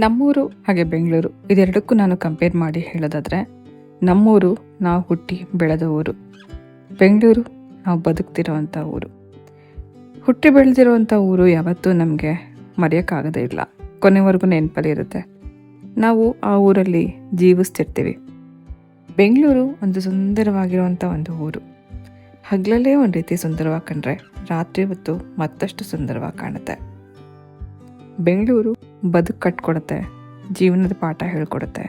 ನಮ್ಮೂರು ಹಾಗೆ ಬೆಂಗಳೂರು ಇದೆರಡಕ್ಕೂ ನಾನು ಕಂಪೇರ್ ಮಾಡಿ ಹೇಳೋದಾದರೆ, ನಮ್ಮೂರು ನಾವು ಹುಟ್ಟಿ ಬೆಳೆದ ಊರು, ಬೆಂಗಳೂರು ನಾವು ಬದುಕ್ತಿರೋವಂಥ ಊರು. ಹುಟ್ಟಿ ಬೆಳೆದಿರೋವಂಥ ಊರು ಯಾವತ್ತೂ ನಮಗೆ ಮರೆಯೋಕ್ಕಾಗೋದೇ ಇಲ್ಲ, ಕೊನೆವರೆಗೂ ನೆನಪಲ್ಲಿ ಇರುತ್ತೆ. ನಾವು ಆ ಊರಲ್ಲಿ ಜೀವಿಸ್ತಿರ್ತೀವಿ. ಬೆಂಗಳೂರು ಒಂದು ಸುಂದರವಾಗಿರುವಂಥ ಒಂದು ಊರು. ಹಗಲಲ್ಲೇ ಒಂದು ರೀತಿ ಸುಂದರವಾಗಿ ಕಂಡ್ರೆ ರಾತ್ರಿ ಹೊತ್ತು ಮತ್ತಷ್ಟು ಸುಂದರವಾಗಿ ಕಾಣುತ್ತೆ. ಬೆಂಗಳೂರು ಬದುಕು ಕಟ್ಕೊಡುತ್ತೆ, ಜೀವನದ ಪಾಠ ಹೇಳ್ಕೊಡುತ್ತೆ,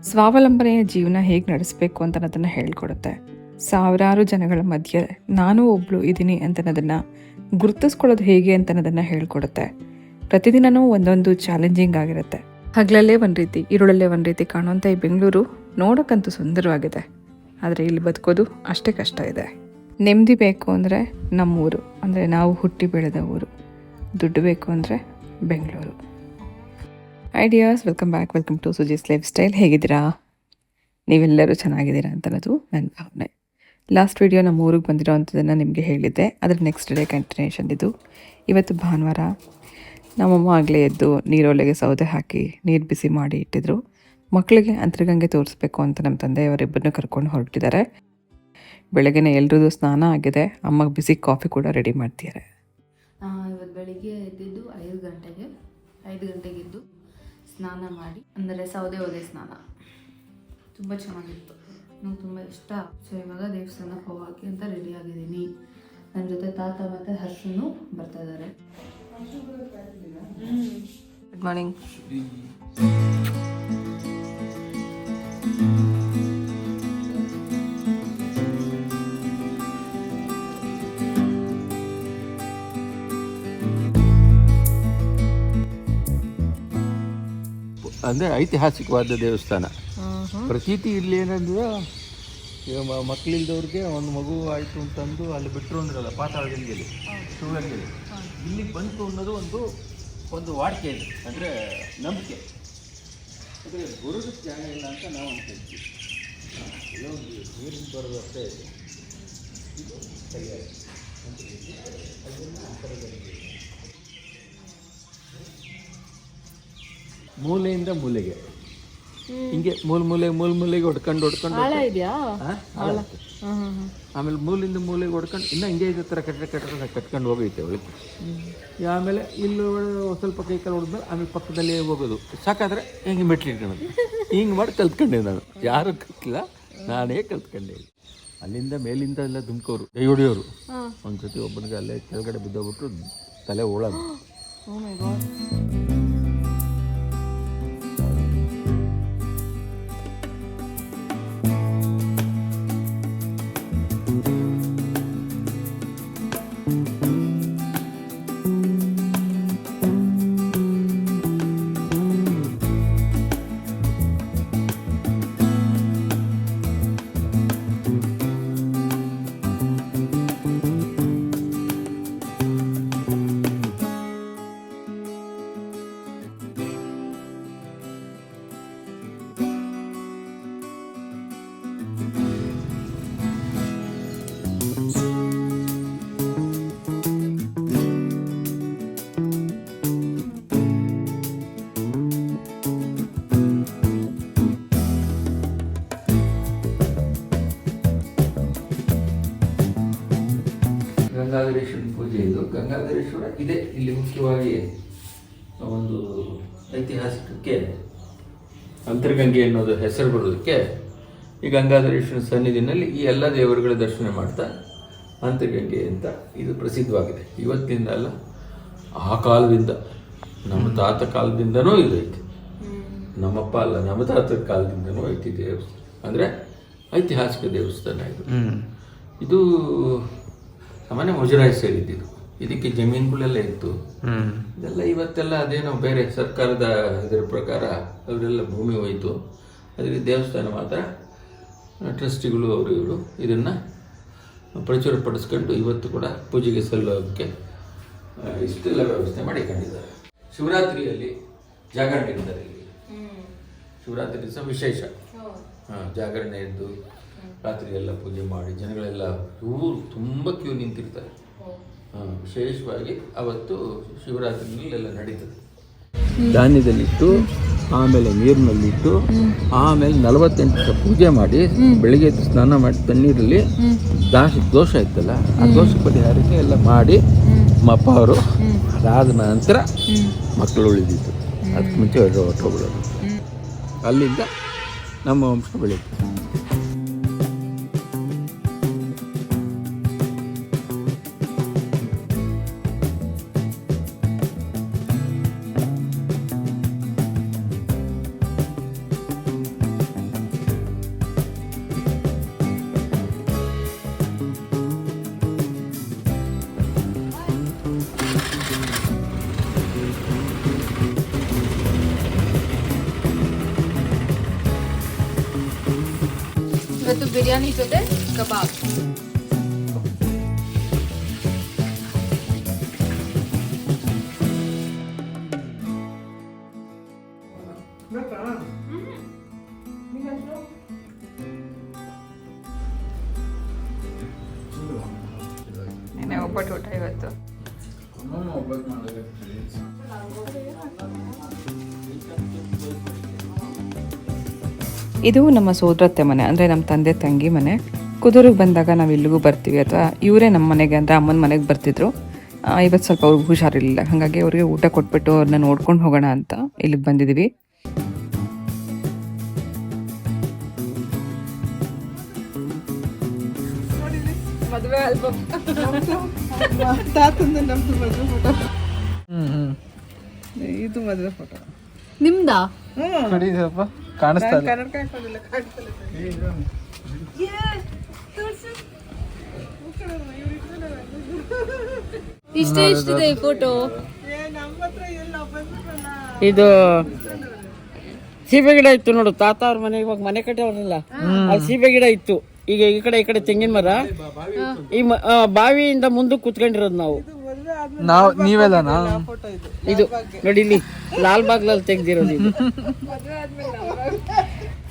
ಸ್ವಾವಲಂಬನೆಯ ಜೀವನ ಹೇಗೆ ನಡೆಸಬೇಕು ಅಂತ ಅನ್ನೋದನ್ನು ಹೇಳ್ಕೊಡುತ್ತೆ. ಸಾವಿರಾರು ಜನಗಳ ಮಧ್ಯೆ ನಾನು ಒಬ್ಳು ಇದ್ದೀನಿ ಅಂತನ್ನೋದನ್ನು ಗುರುತಿಸ್ಕೊಳ್ಳೋದು ಹೇಗೆ ಅಂತ ಅನ್ನೋದನ್ನು ಹೇಳ್ಕೊಡುತ್ತೆ. ಪ್ರತಿದಿನವೂ ಒಂದೊಂದು ಚಾಲೆಂಜಿಂಗ್ ಆಗಿರುತ್ತೆ. ಹಗಲಲ್ಲೇ ಒಂದು ರೀತಿ, ಇರುಳಲ್ಲೇ ಒಂದು ರೀತಿ ಕಾಣುವಂಥ ಈ ಬೆಂಗಳೂರು ನೋಡೋಕ್ಕಂತೂ ಸುಂದರವಾಗಿದೆ, ಆದರೆ ಇಲ್ಲಿ ಬದುಕೋದು ಅಷ್ಟೇ ಕಷ್ಟ ಇದೆ. ನೆಮ್ಮದಿ ಬೇಕು ಅಂದರೆ ನಮ್ಮೂರು, ಅಂದರೆ ನಾವು ಹುಟ್ಟಿ ಬೆಳೆದ ಊರು. ದುಡ್ಡು ಬೇಕು ಅಂದರೆ Bengaluru. Ideas, welcome back, welcome to Suji's lifestyle. ಹೇಗಿದ್ದೀರಾ? ನೀವೆಲ್ಲರೂ ಚೆನ್ನಾಗಿದ್ದೀರಾ ಅಂತನ್ನೋದು ನನ್ನ ಭಾವನೆ. ಲಾಸ್ಟ್ ವಿಡಿಯೋ ನಮ್ಮ ಊರಿಗೆ ಬಂದಿರೋ ಅಂಥದ್ದನ್ನು ನಿಮಗೆ ಹೇಳಿದ್ದೆ, ಅದರ ನೆಕ್ಸ್ಟ್ ಡೇ ಕಂಟಿನ್ಯೂಷನ್ ಇದು. ಇವತ್ತು ಭಾನುವಾರ. ನಮ್ಮಮ್ಮ ಆಗಲೇ ಎದ್ದು ನೀರೊಳಗೆ ಸೌದೆ ಹಾಕಿ ನೀರು ಬಿಸಿ ಮಾಡಿ ಇಟ್ಟಿದ್ರು. ಮಕ್ಕಳಿಗೆ ಅಂತರ್ಗಂಗೆ ತೋರಿಸ್ಬೇಕು ಅಂತ ನಮ್ಮ ತಂದೆಯವರಿಬ್ಬರನ್ನು ಕರ್ಕೊಂಡು ಹೊರಟಿದ್ದಾರೆ. ಬೆಳಗ್ಗೆನೇ ಎಲ್ರದ್ದು ಸ್ನಾನ ಆಗಿದೆ, ಅಮ್ಮಗೆ ಬಿಸಿ ಕಾಫಿ ಕೂಡ ರೆಡಿ ಮಾಡ್ತಿದ್ದಾರೆ. ಇವತ್ತು ಬೆಳಿಗ್ಗೆ ಎದ್ದಿದ್ದು 5 ಗಂಟೆಗೆ ಎದ್ದು ಸ್ನಾನ ಮಾಡಿ, ಅಂದರೆ ಸೌದೆ ಒಲೆ ಸ್ನಾನ ತುಂಬ ಚೆನ್ನಾಗಿತ್ತು, ನಂಗೆ ತುಂಬ ಇಷ್ಟ. ಸೊ ಇವಾಗ ದೇವಸ್ಥಾನಕ್ಕೆ ಹೋಗೋಕ್ಕೆ ಅಂತ ರೆಡಿ ಆಗಿದ್ದೀನಿ. ನನ್ನ ಜೊತೆ ತಾತ ಮತ್ತು ಹಸುನು ಬರ್ತಾ ಇದ್ದಾರೆ. Good morning. ಅಂದರೆ ಐತಿಹಾಸಿಕವಾದ ದೇವಸ್ಥಾನ. ಪ್ರತೀತಿ ಇಲ್ಲಿ ಏನಂದ್ರೆ, ಈಗ ಮಕ್ಕಳಿಲ್ದವ್ರಿಗೆ ಒಂದು ಮಗು ಆಯಿತು ಅಂತಂದು ಅಲ್ಲಿ ಬಿಟ್ಟರು ಅಂದ್ರಲ್ಲ ಪಾತಾಳ ಗಂಗೆಯಲ್ಲಿ, ಶಿವಗಂಗೆಯಲ್ಲಿ, ಇಲ್ಲಿಗೆ ಬಂತು ಅನ್ನೋದು ಒಂದು ವಾಡಿಕೆ ಇದೆ, ಅಂದರೆ ನಂಬಿಕೆ. ಅಂದರೆ ಬರೋದಕ್ಕೆ ಜಾಗ ಇಲ್ಲ ಅಂತ ನಾವು ಅನ್ಕೊಳ್ತೀವಿ. ಎಲ್ಲೋ ಒಂದು ನೀರಿನ ಬರೋದು ಅಷ್ಟೇ ಇದೆ. ಇದು ಸರಿಯಾಗಿ ಅದನ್ನು ಅಂತರದಲ್ಲಿ ಮೂಲೆಯಿಂದ ಮೂಲೆಗೆ ಹಿಂಗೆ ಮೂಲೆಗೆ ಹೊಡ್ಕೊಂಡು ಆಮೇಲೆ ಮೂಲಿಂದ ಮೂಲೆಗೆ ಹೊಡ್ಕೊಂಡು ಇನ್ನೂ ಹಿಂಗೆ ಇದೇ ಥರ ಕಟ್ಕೊಂಡು ಹೋಗೈತೆ ಒಳಗೆ. ಆಮೇಲೆ ಇಲ್ಲಿ ಸ್ವಲ್ಪ ಕೈ ಕಾಲು ಹೊಡೆದ್ಮೇಲೆ ಆಮೇಲೆ ಪಕ್ಕದಲ್ಲೇ ಹೋಗೋದು. ಸಾಕಾದರೆ ಹಿಂಗೆ ಮೆಟ್ಲು ಇಟ್ಕೊಳ್ಳೋದು. ಹಿಂಗೆ ಮಾಡಿ ಕಲ್ತ್ಕೊಂಡೆ ನಾನು, ಯಾರು ಕಲ್ತಿಲ್ಲ, ನಾನೇ ಕಲ್ತ್ಕೊಂಡೆ. ಅಲ್ಲಿಂದ ಮೇಲಿಂದ ಎಲ್ಲ ದುಮ್ಕೋರು, ಕೈ ಹೊಡಿಯೋರು. ಒಂದು ಸತಿ ಒಬ್ಬನಿಗೆ ಅಲ್ಲೇ ಕೆಳಗಡೆ ಬಿದ್ದೋಗ್ಬಿಟ್ರು, ತಲೆ ಓಳೋದು. ಗಂಗಾಧರೇಶ್ವರನ ಪೂಜೆ ಇದು. ಗಂಗಾಧರೇಶ್ವರ ಇದೆ ಇಲ್ಲಿ ಮುಖ್ಯವಾಗಿ ಒಂದು ಐತಿಹಾಸಿಕಕ್ಕೆ ಅಂತರ್ಗಂಗೆ ಅನ್ನೋದು ಹೆಸರು ಬರೋದಕ್ಕೆ ಈ ಗಂಗಾಧರೇಶ್ವರನ ಸನ್ನಿಧಿನಲ್ಲಿ ಈ ಎಲ್ಲ ದೇವರುಗಳ ದರ್ಶನ ಮಾಡ್ತಾ ಅಂತರ್ಗಂಗೆ ಅಂತ ಇದು ಪ್ರಸಿದ್ಧವಾಗಿದೆ. ಇವತ್ತಿನಿಂದ ಅಲ್ಲ, ಆ ಕಾಲದಿಂದ, ನಮ್ಮ ತಾತ ಕಾಲದಿಂದನೂ ಇದು ಐತಿ. ನಮ್ಮಪ್ಪ ಅಲ್ಲ, ನಮ್ಮ ತಾತದ ಕಾಲದಿಂದನೂ ಐತಿ ದೇವಸ್ಥಾನ. ಅಂದರೆ ಐತಿಹಾಸಿಕ ದೇವಸ್ಥಾನ ಇದು. ಇದು ಸಾಮಾನ್ಯ ಮುಜರಾಯಿ ಸೇರಿದ್ದು. ಇದಕ್ಕೆ ಜಮೀನುಗಳೆಲ್ಲ ಇತ್ತು. ಇದೆಲ್ಲ ಇವತ್ತೆಲ್ಲ ಅದೇನೋ ಬೇರೆ ಸರ್ಕಾರದ ಇದರ ಪ್ರಕಾರ ಅವರೆಲ್ಲ ಭೂಮಿ ಹೋಯಿತು. ಅದಕ್ಕೆ ದೇವಸ್ಥಾನ ಮಾತ್ರ ಟ್ರಸ್ಟಿಗಳು ಅವರು ಇವರು ಇದನ್ನು ಪ್ರಚುರಪಡಿಸ್ಕೊಂಡು ಇವತ್ತು ಕೂಡ ಪೂಜೆಗೆ ಸಲ್ಲೋದಕ್ಕೆ ಇಷ್ಟೆಲ್ಲ ವ್ಯವಸ್ಥೆ ಮಾಡಿಕೊಂಡಿದ್ದಾರೆ. ಶಿವರಾತ್ರಿಯಲ್ಲಿ ಜಾಗರಣೆ ಇರ್ತಾರೆ ಇಲ್ಲಿ. ಶಿವರಾತ್ರಿ ದಿವಸ ವಿಶೇಷ ಜಾಗರಣೆ ಇದ್ದು ರಾತ್ರಿ ಎಲ್ಲ ಪೂಜೆ ಮಾಡಿ ಜನಗಳೆಲ್ಲ ಊರು ತುಂಬ ಕ್ಯೂ ನಿಂತಿರ್ತಾರೆ. ವಿಶೇಷವಾಗಿ ಅವತ್ತು ಶಿವರಾತ್ರಿನಲ್ಲೆಲ್ಲ ನಡೀತದೆ. ಧಾನ್ಯದಲ್ಲಿಟ್ಟು ಆಮೇಲೆ ನೀರಿನಲ್ಲಿಟ್ಟು ಆಮೇಲೆ 48 ದಿವಸ ಪೂಜೆ ಮಾಡಿ ಬೆಳಿಗ್ಗೆ ಎದ್ದು ಸ್ನಾನ ಮಾಡಿ ತಣ್ಣೀರಲ್ಲಿ ದೋಷ ಇತ್ತಲ್ಲ ಆ ದೋಷ ಪರಿಹಾರಕ್ಕೆ ಎಲ್ಲ ಮಾಡಿ ನಮ್ಮಪ್ಪ ಅವರು ಅದಾದ ನಂತರ ಮಕ್ಕಳು ಉಳಿದಿತ್ತು. ಅದಕ್ಕೆ ಮುಂಚೆ ಹೊಟ್ಟೋಗ್ಬಿಡೋದು. ಅಲ್ಲಿಂದ ನಮ್ಮ ವಂಶ ಬೆಳೀತು. ಇವತ್ತು ಬಿರಿಯಾನಿ ಜೊತೆ ಕಬಾಬ್. ಒಬ್ಬಟ್ಟು ಊಟ ಇವತ್ತು. ಇದು ನಮ್ಮ ಸೋದರತ್ತೆ ಮನೆ, ಅಂದರೆ ನಮ್ಮ ತಂದೆ ತಂಗಿ ಮನೆ. ಕುದೂರಿಗೆ ಬಂದಾಗ ನಾವು ಇಲ್ಲಿಗೂ ಬರ್ತೀವಿ, ಅಥವಾ ಇವರೇ ನಮ್ಮ ಮನೆಗೆ ಅಂದರೆ ಅಮ್ಮನ ಮನೆಗೆ ಬರ್ತಿದ್ರು. ಇವತ್ತು ಸ್ವಲ್ಪ ಅವ್ರಿಗೆ ಹುಷಾರಿರಲಿಲ್ಲ, ಹಾಗಾಗಿ ಅವ್ರಿಗೆ ಊಟ ಕೊಟ್ಬಿಟ್ಟು ಅವ್ರನ್ನ ನೋಡ್ಕೊಂಡು ಹೋಗೋಣ ಅಂತ ಇಲ್ಲಿಗೆ ಬಂದಿದ್ದೀವಿ. ಮದುವೆ ಆಲ್ಬಮ್ ತಾತಂದು ನಮ್ದು ಮದುವೆ ಫೋಟೋ. ಇದು ಮದುವೆ ಫೋಟೋ ನಿಮ್ದಾ? ಕಡಿ ಸ್ವಲ್ಪ ಕಾಣಿಸ್ತಾ ಇಲ್ಲ. ಇಷ್ಟಿದೆ ಈ ಫೋಟೋ. ಇದು ಸೀಬೆ ಗಿಡ ಇತ್ತು ನೋಡು, ತಾತ ಅವ್ರ ಮನೆ ಇವಾಗ ಮನೆ ಕಟ್ಟವ್ರಲ್ಲ, ಅಲ್ಲಿ ಸೀಬೆ ಗಿಡ ಇತ್ತು. ಈಗ ಈ ಕಡೆ ತೆಂಗಿನ ಮರ, ಈ ಬಾವಿಯಿಂದ ಮುಂದಕ್ಕೆ ಕುತ್ಕೊಂಡಿರೋದು ನಾವು ನೀವೆಲ್ಲನಾ? ಇದು ನೋಡಿ ಇಲ್ಲಿ ಲಾಲ್ ಬಾಗ್ಲಲ್ಲಿ ತೆಗ್ದಿರೋದು ಇದು.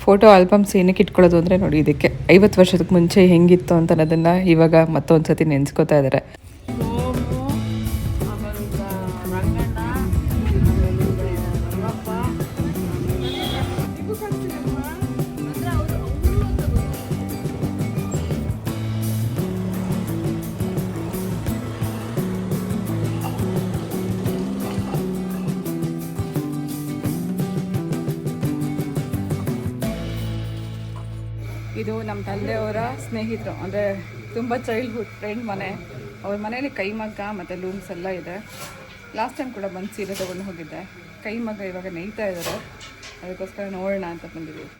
ಫೋಟೋ ಆಲ್ಬಮ್ಸ್ ಏನಕ್ಕೆ ಇಟ್ಕೊಳ್ಳೋದು ಅಂದರೆ ನೋಡಿ, ಇದಕ್ಕೆ 50 ವರ್ಷಕ್ಕೆ ಮುಂಚೆ ಹೆಂಗಿತ್ತು ಅಂತ ಅನ್ನೋದನ್ನು ಇವಾಗ ಮತ್ತೊಂದು ಸತಿ ನೆನೆಸ್ಕೋತಾ ಇದ್ದಾರೆ. ಇದು ನಮ್ಮ ತಂದೆಯವರ ಸ್ನೇಹಿತರು, ಅಂದರೆ ತುಂಬ ಚೈಲ್ಡ್ಹುಡ್ ಫ್ರೆಂಡ್ ಮನೆ. ಅವ್ರ ಮನೇಲಿ ಕೈಮಗ್ಗ ಮತ್ತು ಲೂಮ್ಸ್ ಎಲ್ಲ ಇದೆ. ಲಾಸ್ಟ್ ಟೈಮ್ ಕೂಡ ಬಂದು ಸೀರೆ ತೊಗೊಂಡು ಹೋಗಿದ್ದೆ. ಕೈಮಗ್ಗ ಇವಾಗ ನೇಯ್ತಾ ಇದ್ದಾರೆ, ಅದಕ್ಕೋಸ್ಕರ ನೋಡೋಣ ಅಂತ ಬಂದಿದ್ದೀವಿ.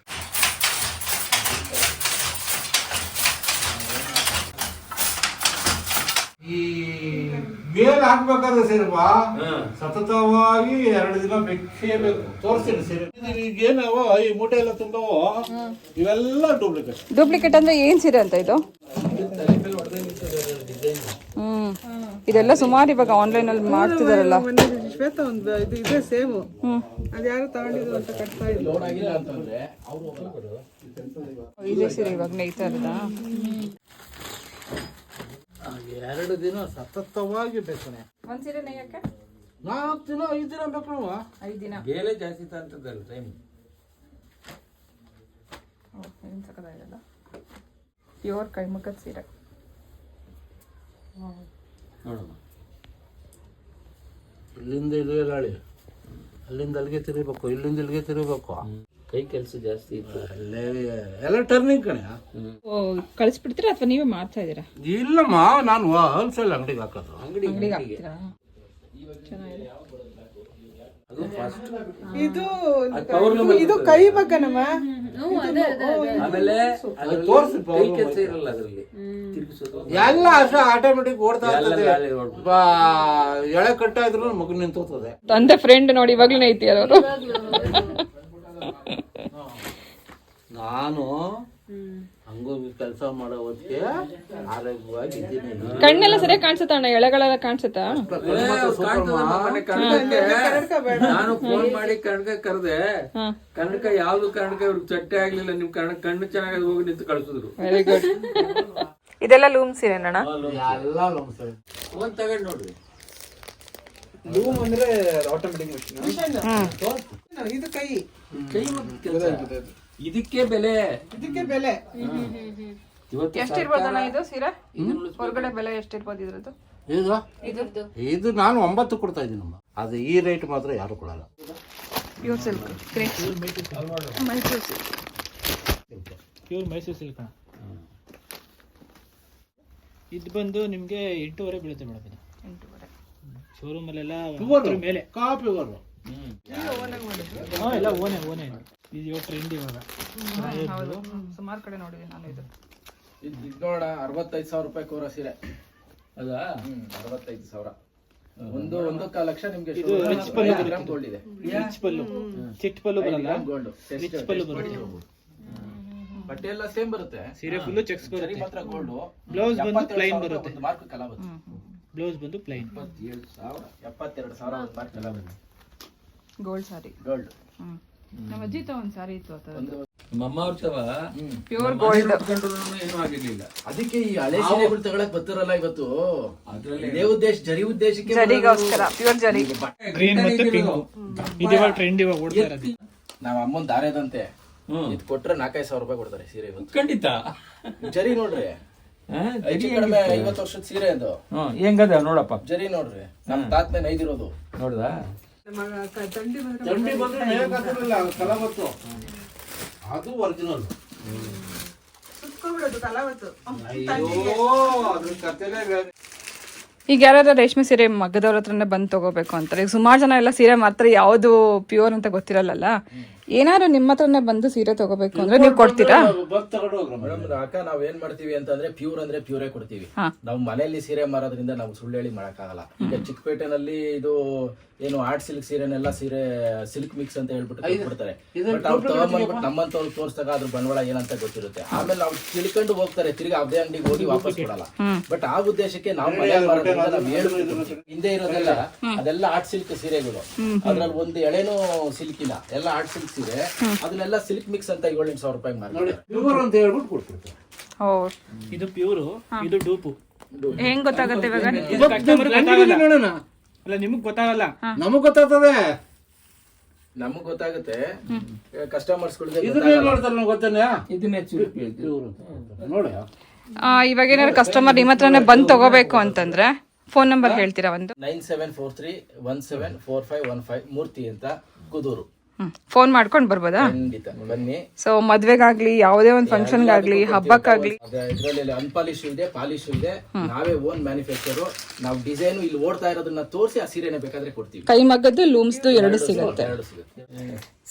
ಈ ಬೇಲ್ ಹಾಕ್ಬೇಕಾದ್ರೆ ಸೇರಪ್ಪ ಸತತವಾಗಿ 2 ದಿನ ಬೇಕು ತೋರಿಸ್ತೀನಿ ಸೀರೆ. ಈಗೇನವ ಈ ಮೂಟೆ ಎಲ್ಲ ತುಂಬವು ಇವೆಲ್ಲ ಡೂಪ್ಲಿಕೇಟ್ ಅಂದರೆ ಏನು ಸೀರೆ ಅಂತ ಇದು? ಇದೆಲ್ಲ ಸುಮಾರು ಇವಾಗ ಆನ್ಲೈನಲ್ಲಿ ಮಾಡ್ತಿದಾರಲ್ಲ. ಶ್ವೇತ ಒಂದು ಇದು ಇದೆ ಸೇಮ್, ಅದ್ಯಾರು ತಗೊಂಡಿದ್ರು ಅಂತ ಕಟ್ತಾ ಇಲ್ಲ. ಇದೇ ಸೀರೆ ಇವಾಗ ನೇಯ್ತಾ ಇರೋದಾ? 2 ದಿನ ಸತತವಾಗಿ ಬೇಕು. ಒಂದು ಸೀರೆ ನೇಯಕ್ಕೆ 4 ದಿನ 5 ದಿನ ಬೇಕು. 5 ದಿನ ಬೇಲೆ ಜಾಸ್ತಿ ಅಂತದಲ್ಲ ಟೈಮ್. ಏನು ಸಕ್ಕದಾಗಿರಲ್ಲ, ಪ್ಯೂರ್ ಕೈಮಗ್ಗದ ಸೀರೆ ನೋಡಮ್ಮ. ಇಲ್ಲಿಂದ ಇಲ್ಲಿಗೆ ಗಾಳಿ, ಅಲ್ಲಿಂದ ಅಲ್ಲಿಗೆ ತಿರುಗಬೇಕು, ಇಲ್ಲಿಂದ ಇಲ್ಲಿಗೆ ತಿರುಗಬೇಕು. ಕೈ ಕೆಲಸ ಜಾಸ್ತಿ ಇತ್ತು ಅಲ್ಲೇ ಎಲ್ಲ ಟರ್ನಿಂಗ್ ಕಣೆ. ಕಳಿಸ್ಬಿಡ್ತೀರಾ ಅಥವಾ ನೀವೇ ಮಾಡ್ತಾ ಇದ್ದೀರಾ? ಇಲ್ಲಮ್ಮ, ನಾನು ಹೋಲ್ಸೇಲ್ ಅಂಗಡಿಗೆ ಹಾಕೋದು. ಅಂಗಡಿಗೆ ಹಾಕ್ತೀರಾ? ಚೆನ್ನಾಗಿದೆ. ಇದು ಕೈಮಗ್ಗನಮ್ಮ. ಆಮೇಲೆ ತೋರಿಸಿ ಕೈ ಕೆಲಸ ಇರಲ್ಲ ಅದರಲ್ಲಿ, ತಿರುಗಿಸೋದು ಎಲ್ಲ ಅಷ್ಟೇ ಆಟೋಮೆಟಿಕ್ ಓಡ್ತಾ ಇರ್ತದೆ. ಎಳೆ ಕಟ್ಟ ಇದ್ರು ಮಗು ನಿಂತೋಗ್ತದೆ. ತಂದೆ ಫ್ರೆಂಡ್ ನೋಡಿ ಇವಾಗ್ಲೂ ನೇಯ್ತಿಯಾರ ಅವರು. ನಾನು ಹಂಗೂ ಕೆಲಸ ಮಾಡೋ ಹೊತ್ತಿಗೆ ಆರೋಗ್ಯವಾಗಿ ಇದ್ದೀನಿ. ಕಣ್ಣೆಲ್ಲ ಸರಿಯಾಗಿ ಕಾಣಿಸುತ್ತಾ ಅಣ್ಣ? ಎಳೆಗಳೆಲ್ಲ ಕಾಣಿಸುತ್ತಾ? ನಾನು ಫೋನ್ ಮಾಡಿ ಕನ್ನಡಕ ಕರೆದೆ, ಕನ್ನಡಕ ಯಾವ್ದು ಕನ್ನಡಕ ಇವ್ರಿಗೆ ಚಟ್ಟೆ ಆಗ್ಲಿಲ್ಲ. ನಿಮ್ ಕಣ್ಣು ಚೆನ್ನಾಗಿ ಹೋಗಿ ನಿಂತು ಕಳ್ಸಿದ್ರು. Very good. ಇದೆಲ್ಲ ಲೂಮ್ ಸೀರೆ ಅಣ್ಣ? ಎಲ್ಲ ಫೋನ್ ತಗೊಂಡ್ ನೋಡ್ರಿ. ಲೂಮ್ ಅಂದ್ರೆ ಆಟೋಮೆಟಿಕ್ ಮಿಷಿನ್. ಇದು ಕೈ ಕೈ ಕೆಲಸ. ಇದಕ್ಕೆ ಬೆಲೆ. ಇದಕ್ಕೆ ಬೆಲೆ ಎಷ್ಟಿರ್ಬೋದಣ್ಣ ಇದು ಸೀರೆ? ಹೊರಗಡೆ ಬೆಲೆ ಎಷ್ಟಿರ್ಬೋದು ಇದ್ರದ್ದು? ಇದು ನಾನು 9 ಕೊಡ್ತಾ ಇದ್ದೀನಮ್ಮ. ಅದು ಈ ರೇಟ್ ಮಾತ್ರ ಯಾರು ಕೊಡಲ್ಲ. Pure silk, Mysuru silk, pure Mysuru silk. ಇದು ಬಂದು ನಿಮಗೆ 8.5 ಬೀಳುತ್ತೆ ಮೇಡಮ್. ಇದು 8.5. ಶೋರೂಮ್ ಅಲ್ಲೆಲ್ಲ ಮೇಲೆ ಕಾಪಿ ಬರು ಎಲ್ಲ ಓನೇ. ಇದು ಇವಾಗ ಟ್ರೆಂಡ್ ಇವಾಗ. ಹೌದು, ಸುಮಾರು ಕಡೆ ನೋಡಿದ್ದೀನಿ ನಾನು ಇದು. ಇದು ನೋಡ 65,000 ರೂಪಾಯಿ ಕೋರ ಸೀರೆ. ಅದಾ? 65,000. ಒಂದೊಂದಕ್ಕೆ ಲಕ್ಷ ನಿಮ್ಗೆ. ಇದು ರಿಚ್ ಪಲ್ಲು ಗೋಲ್ಡ್ ಇದೆ. ರಿಚ್ ಪಲ್ಲು, ಚಿಟ್ ಪಲ್ಲು ಬರಲ್ಲ, ಗೋಲ್ಡ್ ರಿಚ್ ಪಲ್ಲು ಬರುತ್ತೆ. ಬಟ್ಟೆ ಎಲ್ಲ ಸೇಮ್ ಬರುತ್ತೆ. ಸೀರೆ ಫುಲ್ಲು ಚೆಕ್ಸ್ ಬರುತ್ತೆ. ಮಾತ್ರ ಗೋಲ್ಡ್. ಬ್ಲೌಸ್ ಬಂದು ಪ್ಲೈನ್ ಬರುತ್ತೆ. ಮಾರ್ಕ್ ಕಲಾ ಬರುತ್ತೆ. ಬ್ಲೌಸ್ ಬಂದು ಪ್ಲೈನ್. 72,000 ಒಂದು ಮಾರ್ಕ್ ಕಲಾ ಬರುತ್ತೆ. ಗೋಲ್ಡ್ ಸಾರಿ. ಗೋಲ್ಡ್. ನಮ್ಮ ಅಜ್ಜಿ ಒಂದು ಸಾರಿ ಇತ್ತು ಅದು. ಮಮ್ಮ ಅವ್ರ ಪ್ಯೂರ್ ಗೋಲ್ಡ್ ಏನೂ ಆಗಿರ್ಲಿಲ್ಲ. ಅದಕ್ಕೆ ಈ ಹಳೆ ಸೀರೆಗಳು ತಗೊಳಕ್ ಬರ್ತಾರಲ್ಲ ಇವತ್ತು. ಅದ್ರಲ್ಲಿ ಇದೇ ಉದ್ದೇಶ, ಜರಿ ಉದ್ದೇಶಕ್ಕೆ. ಜರಿಗೋಸ್ಕರ, ಪ್ಯೂರ್ ಜರಿ. ಗ್ರೀನ್ ಮತ್ತೆ ಪಿಂಕ್. ಇದು ಇವಾಗ ಟ್ರೆಂಡ್ ಇವಾಗ ಓಡ್ತಾ ಇರೋದು. ನಾವ್ ಅಮ್ಮನ್ ದಾರೇದಂತೆ ಇದು ಕೊಟ್ರೆ 4,500 ರೂಪಾಯಿ ಕೊಡ್ತಾರೆ ಸೀರೆ ಇವತ್ತು. ಖಂಡಿತ. ಜರಿ ನೋಡ್ರಿ, ಹೆಚ್ಚು ಕಡಿಮೆ 50 ವರ್ಷದ ಸೀರೆ ಅದು. ಹೆಂಗದ ನೋಡಪ್ಪ. ಜರಿ ನೋಡ್ರಿ, ನಮ್ ತಾತನೇ ನೈದಿರೋದು. ನೋಡ್ದಾ? ಚಂಡಿ ಬಂದ್ರೆ ಮೇಲೆ ಕತ್ತಿರಲಿಲ್ಲ, ಅದು ಕಲಾ ಬತ್ತು. ಅದು ಒರಿಜಿನಲ್. ಅಯ್ಯೋ, ಅದ್ರ ಕತೆನೇ ಬೇರೆ. ಈಗ ಯಾರು ರೇಷ್ಮೆ ಸೀರೆ ಮಗದವ್ರ ಹತ್ರನೇ ಬಂದು ತಗೋಬೇಕು ಅಂತಾರೆ. ಈಗ ಸುಮಾರು ಜನ ಎಲ್ಲ ಸೀರೆ ಮಾತ್ರ ಯಾವುದು ಪ್ಯೂರ್ ಅಂತ ಗೊತ್ತಿರಲ್ಲ. ಏನಾದ್ರು ನಿಮ್ಮ ಹತ್ರನೇ ಬಂದು ಸೀರೆ ತಗೋಬೇಕು ಅಂದ್ರೆ ನೀವು ಕೊಡ್ತೀರಾ? ಮೇಡಮ್ ಅಕ್ಕ ನಾವ್ ಏನ್ ಮಾಡ್ತೀವಿ ಅಂತಂದ್ರೆ ಪ್ಯೂರ್ ಅಂದ್ರೆ ಪ್ಯೂರೇ ಕೊಡ್ತೀವಿ. ನಾವು ಮನೆಯಲ್ಲಿ ಸೀರೆ ಮಾರೋದ್ರಿಂದ ನಾವು ಸುಳ್ಳು ಹೇಳಿ ಮಾಡಕ್ಕಾಗಲ್ಲ. ಈಗ ಚಿಕ್ಕಪೇಟೆನಲ್ಲಿ ಇದು ಏನು ಆರ್ಟ್ ಸಿಲ್ಕ್ ಸೀರೆನೆಲ್ಲ ಸೀರೆ ಸಿಲ್ಕ್ ಮಿಕ್ಸ್ ಅಂತ ಹೇಳ್ಬಿಟ್ಟು ಕೊಡ್ತಾರೆ. ಬಟ್ ಅವ್ರು ತಗೊಂಡ್ಬಂದ್ಬಿಟ್ಟು ನಮ್ಮಂತವ್ರು ತೋರ್ಸ್ದಾಗ ಅದ್ರ ಬಂಡವಾಳ ಏನಂತ ಗೊತ್ತಿರುತ್ತೆ. ಆಮೇಲೆ ಅವ್ರು ತಿಳ್ಕೊಂಡು ಹೋಗ್ತಾರೆ, ತಿರ್ಗಿ ಅದೇ ಅಂಗಡಿಗೆ ಹೋಗಿ ವಾಪಸ್ ಕೊಡಲ್ಲ. ಬಟ್ ಆ ಉದ್ದೇಶಕ್ಕೆ ನಾವು ಮನೆಯಲ್ಲಿ ಮಾರೋದ್ರಿಂದ ನಾವ್ ಹೇಳ್ಬಿಟ್ಟು ಹಿಂದೆ ಇರೋದೆಲ್ಲ ಅದೆಲ್ಲ ಆರ್ಟ್ ಸಿಲ್ಕ್ ಸೀರೆಗಳು. ಅದ್ರಲ್ಲಿ ಒಂದು ಎಳೆನೂ ಸಿಲ್ಕ್ ಇಲ್ಲ, ಎಲ್ಲ ಆರ್ಟ್ ಸಿಲ್ಕ್ ಸೀರೆ. ಅದನ್ನೆಲ್ಲ ಸಿಲ್ಕ್ ಮಿಕ್ಸ್ ಅಂತ 7,000 ರೂಪಾಯಿ ಮಾಡಿ ಪ್ಯೂರ್ ಅಂತ ಹೇಳ್ಬಿಟ್ಟು ಕೊಡ್ತಿರ್ತಾರೆ. ಇದು ಪ್ಯೂರು, ಇದು ಡೂಪು. ಹೆಂಗ್ ಗೊತ್ತಾಗುತ್ತೆ ಇವಾಗ? ನೋಡೋಣ. ಅಲ್ಲ ನಿಮಗ್ ಗೊತ್ತಾಗಲ್ಲ, ನಮಗ್ ಗೊತ್ತಾಗ್ತದೆ. ನಮಗ್ ಗೊತ್ತಾಗುತ್ತೆ. ಕಸ್ಟಮರ್ಸ್ ಗೊತ್ತೇನೆ. ಇದನ್ನೇ ನೋಡಿ, ಇವಾಗ ಏನಾದ್ರು ಕಸ್ಟಮರ್ ನಿಮ್ಮ ಹತ್ರನೇ ಬಂದು ತಗೋಬೇಕು ಅಂತಂದ್ರೆ ಫೋನ್ ನಂಬರ್ ಹೇಳ್ತೀರಾ? ಒಂದು 9743174515 ಮೂರ್ತಿ ಅಂತ ಕುದೂರು. ಫೋನ್ ಮಾಡ್ಕೊಂಡು ಬರ್ಬೋದಾ? ಖಂಡಿತ ಬನ್ನಿ. ಸೊ ಮದ್ವೆಗಾಗ್ಲಿ, ಯಾವುದೇ ಒಂದು ಫಂಕ್ಷನ್ಗಾಗ್ಲಿ, ಹಬ್ಬಕ್ಕಾಗ್ಲಿ. ಇದ್ರಲ್ಲಿ ಅನ್ಪಾಲಿಶ್ ಇದೆ, ಪಾಲಿಶ್ ಇದೆ. ನಾವೇ ಓನ್ ಮ್ಯಾನುಫ್ಯಾಕ್ಚರ್. ನಾವು ಡಿಸೈನ್ ಇಲ್ಲಿ ಓಡ್ತಾ ಇರೋದನ್ನ ತೋರಿಸಿ ಆ ಸೀರೆನ ಬೇಕಾದ್ರೆ ಕೊಡ್ತೀವಿ. ಕೈ ಮಗ್ಗದ್ದು, ಲೂಮ್ಸ್ದು ಎರಡು ಸಿಗುತ್ತೆ.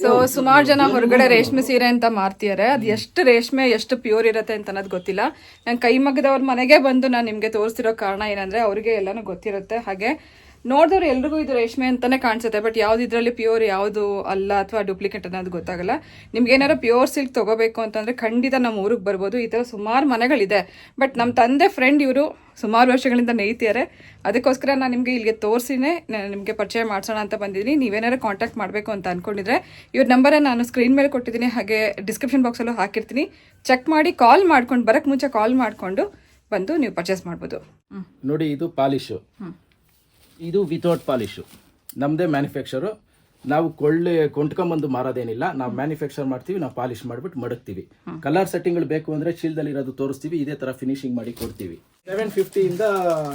ಸೊ ಸುಮಾರು ಜನ ಹೊರಗಡೆ ರೇಷ್ಮೆ ಸೀರೆ ಅಂತ ಮಾರ್ತಿದ್ದಾರೆ. ಅದು ಎಷ್ಟು ರೇಷ್ಮೆ, ಎಷ್ಟು ಪ್ಯೂರ್ ಇರುತ್ತೆ ಅಂತ ಅನ್ನೋದು ಗೊತ್ತಿಲ್ಲ. ನಾನು ಕೈ ಮಗ್ಗದವ್ರ ಮನೆಗೆ ಬಂದು ನಾನು ನಿಮಗೆ ತೋರಿಸ್ತಿರೋ ಕಾರಣ ಏನಂದ್ರೆ ಅವ್ರಿಗೆ ಎಲ್ಲಾನು ಗೊತ್ತಿರುತ್ತೆ. ಹಾಗೆ ನೋಡಿದವ್ರು ಎಲ್ರಿಗೂ ಇದು ರೇಷ್ಮೆ ಅಂತಾನೆ ಕಾಣಿಸುತ್ತೆ. ಬಟ್ ಯಾವ್ದು ಇದರಲ್ಲಿ ಪ್ಯೂರ್, ಯಾವುದು ಅಲ್ಲ ಅಥವಾ ಡೂಪ್ಲಿಕೇಟ್ ಅನ್ನೋದು ಗೊತ್ತಾಗಲ್ಲ. ನಿಮ್ಗೆ ಏನಾದ್ರು ಪ್ಯೂರ್ ಸಿಲ್ಕ್ ತಗೋಬೇಕು ಅಂತಂದ್ರೆ ಖಂಡಿತ ನಮ್ಮ ಊರಿಗೆ ಬರ್ಬೋದು. ಈ ಥರ ಸುಮಾರು ಮನೆಗಳಿದೆ. ಬಟ್ ನಮ್ಮ ತಂದೆ ಫ್ರೆಂಡ್ ಇವರು ಸುಮಾರು ವರ್ಷಗಳಿಂದ ನೇಯ್ತಿದ್ದಾರೆ. ಅದಕ್ಕೋಸ್ಕರ ನಾನು ನಿಮಗೆ ಇಲ್ಲಿಗೆ ತೋರಿಸಿನೇ ನಿಮಗೆ ಪರಿಚಯ ಮಾಡಿಸೋಣ ಅಂತ ಬಂದಿದ್ದೀನಿ. ನೀವೇನಾದ್ರು ಕಾಂಟ್ಯಾಕ್ಟ್ ಮಾಡಬೇಕು ಅಂತ ಅಂದ್ಕೊಂಡಿದ್ರೆ ಇವ್ರ ನಂಬರೇ ನಾನು ಸ್ಕ್ರೀನ್ ಮೇಲೆ ಕೊಟ್ಟಿದ್ದೀನಿ, ಹಾಗೆ ಡಿಸ್ಕ್ರಿಪ್ಷನ್ ಬಾಕ್ಸಲ್ಲೂ ಹಾಕಿರ್ತೀನಿ. ಚೆಕ್ ಮಾಡಿ ಕಾಲ್ ಮಾಡ್ಕೊಂಡು, ಬರೋಕ್ಕೆ ಮುಂಚೆ ಕಾಲ್ ಮಾಡಿಕೊಂಡು ಬಂದು ನೀವು ಪರ್ಚೇಸ್ ಮಾಡ್ಬೋದು. ನೋಡಿ, ಇದು ಪಾಲಿಶು, ಇದು ವಿತೌಟ್ ಪಾಲಿಶು. ನಮ್ಮದೇ ಮ್ಯಾನುಫ್ಯಾಕ್ಚರು. ನಾವು ಕೊಂಡ್ಕೊಂಬಂದು ಮಾರೋದೇನಿಲ್ಲ. ನಾವು ಮ್ಯಾನುಫ್ಯಾಕ್ಚರ್ ಮಾಡ್ತೀವಿ, ನಾವು ಪಾಲಿಶ್ ಮಾಡಿಬಿಟ್ಟು ಮಡಗ್ತೀವಿ. ಕಲರ್ ಸೆಟ್ಟಿಂಗ್ಗಳು ಬೇಕು ಅಂದರೆ ಚೀಲದಲ್ಲಿ ಇರೋದು ತೋರಿಸ್ತೀವಿ, ಇದೇ ಥರ ಫಿನಿಶಿಂಗ್ ಮಾಡಿ ಕೊಡ್ತೀವಿ. 750 ಇಂದ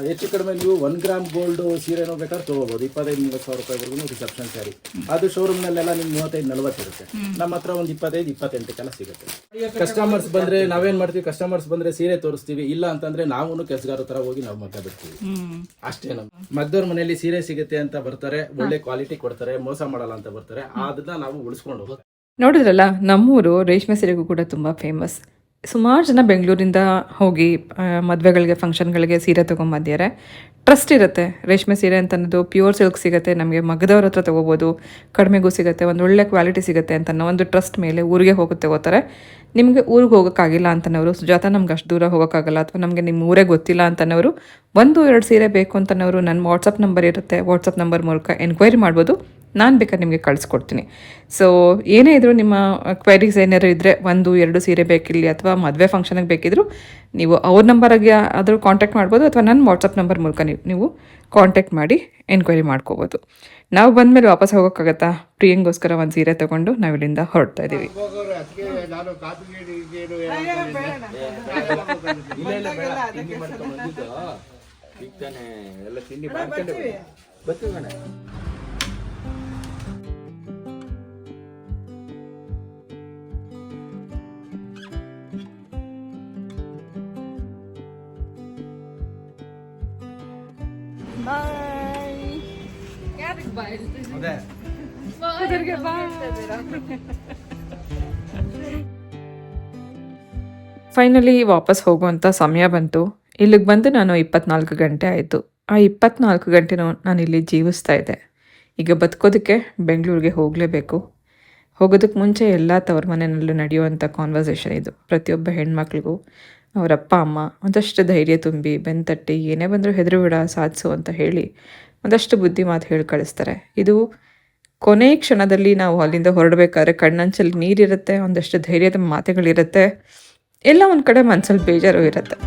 ಹೆಚ್ಚು ಕಡಿಮೆ ನೀವು 1 ಗ್ರಾಮ್ ಗೋಲ್ಡ್ ಸೀರೆನೂ ಬೇಕಾದ್ರೆ ತೊಗೋಬೋದು. 25,000-30,000 ರೂಪಾಯಿವರೆಗೂ ರಿಸೆಪ್ಷನ್ ಸ್ಯಾರಿ. ಅದು ಶೋರೂಮ್ನಲ್ಲೆಲ್ಲ ನಿಮ್ಗೆ 35-40 ಇರುತ್ತೆ. ನಮ್ಮ ಹತ್ರ ಒಂದು 25-28 ಸಿಗುತ್ತೆ. ಕಸ್ಟಮರ್ಸ್ ಬಂದರೆ ನಾವೇನು ಮಾಡ್ತೀವಿ, ಕಸ್ಟಮರ್ಸ್ ಬಂದರೆ ಸೀರೆ ತೋರಿಸ್ತೀವಿ. ಇಲ್ಲ ಅಂತಂದರೆ ನಾವು ಕೆಲಸಗಾರ ಥರ ಹೋಗಿ ನಾವು ಮಗ್ಗ ಬಿಡ್ತೀವಿ. ಅಷ್ಟೇ. ನಮ್ಮ ಮಗ್ದವ್ರ ಮನೆಯಲ್ಲಿ ಸೀರೆ ಸಿಗುತ್ತೆ ಅಂತ ಬರ್ತಾರೆ, ಒಳ್ಳೆ ಕ್ವಾಲಿಟಿ ಕೊಡ್ತಾರೆ, ಮೋಸ ಮಾಡಲ್ಲ ಅಂತ ಬರ್ತಾರೆ. ಅದನ್ನ ನಾವು ಉಳಿಸ್ಕೊಂಡು ಹೋಗೋದು. ನೋಡಿದ್ರಲ್ಲ, ನಮ್ಮೂರು ರೇಷ್ಮೆ ಸೀರೆಗೂ ಕೂಡ ತುಂಬ ಫೇಮಸ್. ಸುಮಾರು ಜನ ಬೆಂಗಳೂರಿಂದ ಹೋಗಿ ಮದುವೆಗಳಿಗೆ, ಫಂಕ್ಷನ್ಗಳಿಗೆ ಸೀರೆ ತೊಗೊಂಬಂದಿದ್ದಾರೆ. ಟ್ರಸ್ಟ್ ಇರುತ್ತೆ. ರೇಷ್ಮೆ ಸೀರೆ ಅಂತ ಅನ್ನೋದು ಪ್ಯೂರ್ ಸಿಲ್ಕ್ ಸಿಗುತ್ತೆ, ನಮಗೆ ಮಗದವ್ರ ಹತ್ರ ತೊಗೋಬೋದು, ಕಡಿಮೆಗೂ ಸಿಗುತ್ತೆ, ಒಂದು ಒಳ್ಳೆ ಕ್ವಾಲಿಟಿ ಸಿಗುತ್ತೆ ಅಂತ ಅನ್ನೋ ಒಂದು ಟ್ರಸ್ಟ್ ಮೇಲೆ ಊರಿಗೆ ಹೋಗಿ ತಗೋತಾರೆ. ನಿಮಗೆ ಊರಿಗೆ ಹೋಗೋಕ್ಕಾಗಿಲ್ಲ ಅಂತನವರು, ಸುಜಾತ ನಮ್ಗೆ ಅಷ್ಟು ದೂರ ಹೋಗೋಕ್ಕಾಗಲ್ಲ, ಅಥವಾ ನಮಗೆ ನಿಮ್ಮ ಊರೇ ಗೊತ್ತಿಲ್ಲ ಅಂತನವರು, 1-2 ಸೀರೆ ಬೇಕು ಅಂತನವರು ನನ್ನ ವಾಟ್ಸಪ್ ನಂಬರ್ ಇರುತ್ತೆ. ವಾಟ್ಸಪ್ ನಂಬರ್ ಮೂಲಕ ಎನ್ಕ್ವೈರಿ ಮಾಡ್ಬೋದು. ನಾನು ಬೇಕಾದ್ರೆ ನಿಮಗೆ ಕಳಿಸ್ಕೊಡ್ತೀನಿ. ಸೊ ಏನೇ ಇದ್ದರೂ ನಿಮ್ಮ ಕ್ವೈರೀಸ್ ಏನಾರು ಇದ್ದರೆ 1-2 ಸೀರೆ ಬೇಕಿರಲಿ ಅಥವಾ ಮದುವೆ ಫಂಕ್ಷನಿಗೆ ಬೇಕಿದ್ದರೂ ನೀವು ಅವ್ರ ನಂಬರಿಗೆ ಆದರೂ ಕಾಂಟ್ಯಾಕ್ಟ್ ಮಾಡ್ಬೋದು ಅಥವಾ ನನ್ನ ವಾಟ್ಸಪ್ ನಂಬರ್ ಮೂಲಕ ನೀವು ಕಾಂಟ್ಯಾಕ್ಟ್ ಮಾಡಿ ಎನ್ಕ್ವೈರಿ ಮಾಡ್ಕೋಬೋದು. ನಾವು ಬಂದಮೇಲೆ ವಾಪಸ್ ಹೋಗೋಕ್ಕಾಗತ್ತಾ? ಪ್ರಿಯಂಗೋಸ್ಕರ ಒಂದು ಸೀರೆ ತೊಗೊಂಡು ನಾವು ಇಲ್ಲಿಂದ ಹೊರಡ್ತಾ ಇದ್ದೀವಿ. ಈಗ ತಾನೇ ಎಲ್ಲ ತಿಂಡಿ ಮಾಡ್ಕೊಂಡು ಬರ್ತೀವಿ ಕಣೆ. ಫೈನಲಿ ವಾಪಸ್ ಹೋಗುವಂಥ ಸಮಯ ಬಂತು. ಇಲ್ಲಿಗೆ ಬಂದು ನಾನು 24 ಗಂಟೆ ಆಯಿತು. ಆ 24 ಗಂಟೆನೂ ನಾನು ಇಲ್ಲಿ ಜೀವಿಸ್ತಾ ಇದ್ದೆ. ಈಗ ಬದುಕೋದಕ್ಕೆ ಬೆಂಗಳೂರಿಗೆ ಹೋಗಲೇಬೇಕು. ಹೋಗೋದಕ್ಕೆ ಮುಂಚೆ ಎಲ್ಲ ತವ್ರ ಮನೆಯಲ್ಲೂ ನಡೆಯುವಂಥ ಕಾನ್ವರ್ಸೇಷನ್ ಇದು. ಪ್ರತಿಯೊಬ್ಬ ಹೆಣ್ಮಕ್ಳಿಗೂ ಅವರ ಅಪ್ಪ ಅಮ್ಮ ಒಂದಷ್ಟು ಧೈರ್ಯ ತುಂಬಿ ಬೆನ್ತಟ್ಟಿ ಏನೇ ಬಂದರೂ ಹೆದರುಬೇಡ ಸಾಧಿಸು ಅಂತ ಹೇಳಿ ಒಂದಷ್ಟು ಬುದ್ಧಿ ಮಾತು ಹೇಳಿ ಕಳಿಸ್ತಾರೆ. ಇದು ಕೊನೆ ಕ್ಷಣದಲ್ಲಿ ನಾವು ಅಲ್ಲಿಂದ ಹೊರಡಬೇಕಾದ್ರೆ ಕಣ್ಣಂಚಲ್ಲಿ ನೀರಿರುತ್ತೆ, ಒಂದಷ್ಟು ಧೈರ್ಯದ ಮಾತುಗಳಿರುತ್ತೆ, ಎಲ್ಲ ಒಂದು ಕಡೆ ಮನಸ್ಸಲ್ಲಿ ಬೇಜಾರು ಇರುತ್ತೆ.